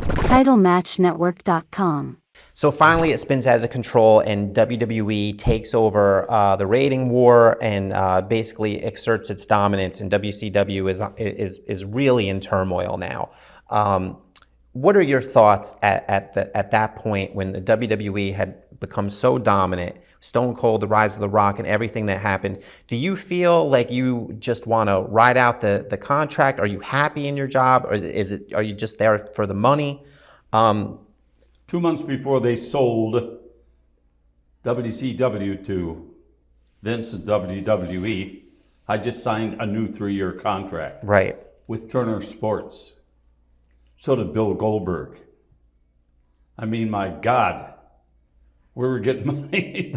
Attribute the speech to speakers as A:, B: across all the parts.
A: TitleMatchNetwork.com.
B: So finally, it spins out of control, and WWE takes over the rating war and basically exerts its dominance. And WCW is really in turmoil now. What are your thoughts at that point when the WWE had become so dominant? Stone Cold, the rise of The Rock, and everything that happened. Do you feel like you just want to ride out the contract? Are you happy in your job, or are you just there for the money?
C: 2 months before they sold WCW to Vince and WWE, I just signed a new 3-year contract.
B: Right.
C: With Turner Sports. So did Bill Goldberg. I mean, my God, we were getting money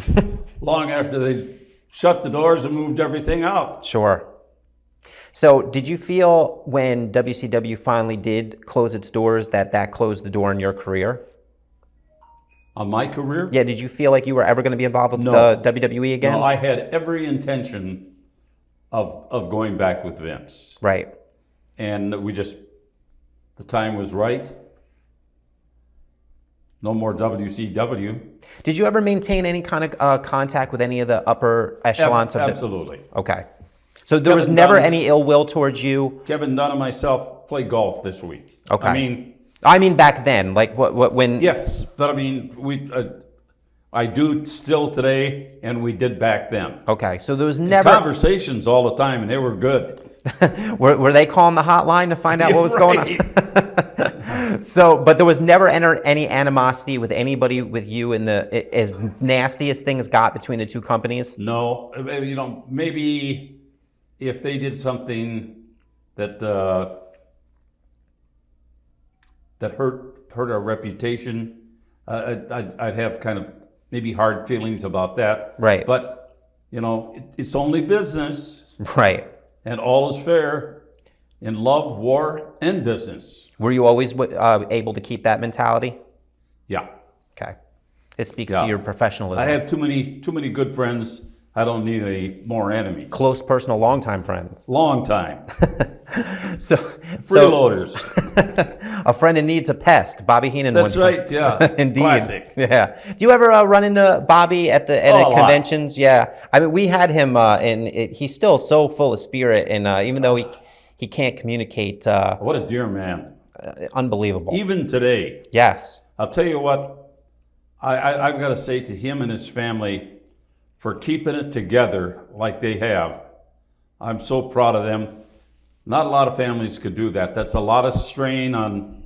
C: long after they shut the doors and moved everything out.
B: Sure. So did you feel when WCW finally did close its doors that closed the door in your career?
C: On my career?
B: Yeah, did you feel like you were ever going to be involved with the WWE again?
C: No, I had every intention of going back with Vince.
B: Right.
C: And the time was right. No more WCW.
B: Did you ever maintain any kind of contact with any of the upper echelons?
C: Absolutely.
B: Okay. So there was never any ill will towards you?
C: Kevin Dunn and myself played golf this week.
B: Okay. I mean back then, like when?
C: Yes, but I mean I do still today, and we did back then.
B: Okay, so there was never
C: conversations all the time, and they were good.
B: were they calling the hotline to find out what was going on? So, but there was never any animosity with anybody with you in as nasty as things got between the two companies?
C: No, maybe if they did something that hurt our reputation, I'd have kind of maybe hard feelings about that.
B: Right.
C: But, it's only business.
B: Right.
C: And all is fair in love, war, and business.
B: Were you always able to keep that mentality?
C: Yeah.
B: Okay. It speaks to your professionalism.
C: I have too many good friends. I don't need any more enemies.
B: Close, personal, long-time friends.
C: Long time.
B: Freeloaders. A friend in need's a pest. Bobby Heenan.
C: That's right, yeah.
B: Indeed.
C: Classic.
B: Yeah. Do you ever run into Bobby at conventions? Yeah. I mean, we had him, and he's still so full of spirit, and even though he can't communicate.
C: What a dear man.
B: Unbelievable.
C: Even today.
B: Yes.
C: I'll tell you what, I've got to say to him and his family, for keeping it together like they have. I'm so proud of them. Not a lot of families could do that. That's a lot of strain on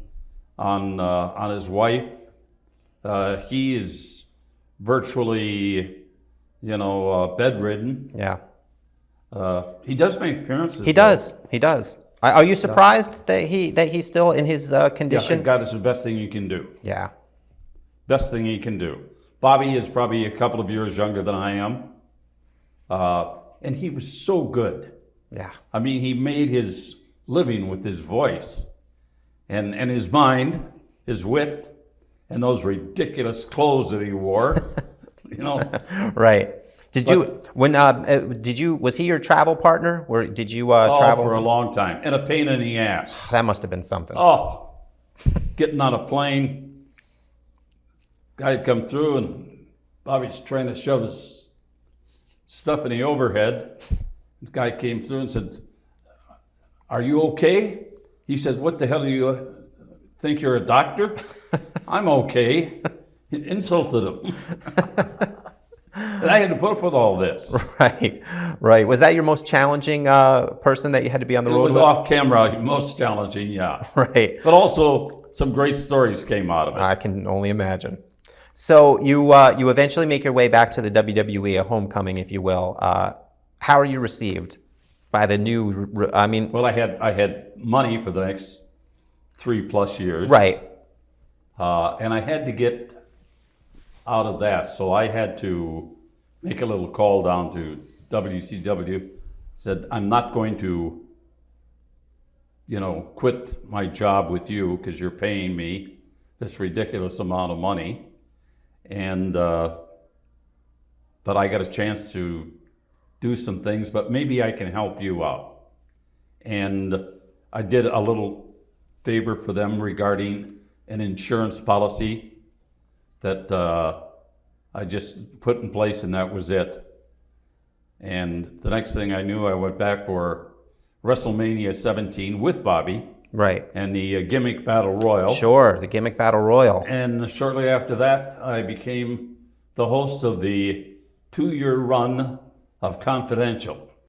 C: his wife. He is virtually, bedridden.
B: Yeah.
C: He does make appearances.
B: He does. Are you surprised that he's still in his condition?
C: Yeah, God, it's the best thing he can do.
B: Yeah.
C: Best thing he can do. Bobby is probably a couple of years younger than I am. And he was so good.
B: Yeah.
C: I mean, he made his living with his voice and his mind, his wit, and those ridiculous clothes that he wore.
B: Right. Was he your travel partner? Or did you travel?
C: For a long time. And a pain in the ass.
B: That must have been something.
C: Oh, getting on a plane. Guy'd come through and Bobby's trying to shove his stuff in the overhead. The guy came through and said, "Are you okay?" He says, "What the hell do you think you're a doctor?" "I'm okay." He insulted him. And I had to put up with all this.
B: Right. Was that your most challenging person that you had to be on the road with?
C: It was off camera, most challenging, yeah.
B: Right.
C: But also some great stories came out of it.
B: I can only imagine. So you eventually make your way back to the WWE, a homecoming, if you will. How are you received by the new?
C: Well, I had money for the next 3+ years,
B: right?
C: And I had to get out of that, so I had to make a little call down to WCW. Said, "I'm not going to, quit my job with you because you're paying me this ridiculous amount of money." And but I got a chance to do some things, but maybe I can help you out. And I did a little favor for them regarding an insurance policy that I just put in place, and that was it. And the next thing I knew, I went back for WrestleMania 17 with Bobby.
B: Right.
C: And the Gimmick Battle Royal.
B: Sure, the Gimmick Battle Royal.
C: And shortly after that, I became the host of the 2-year run of Confidential.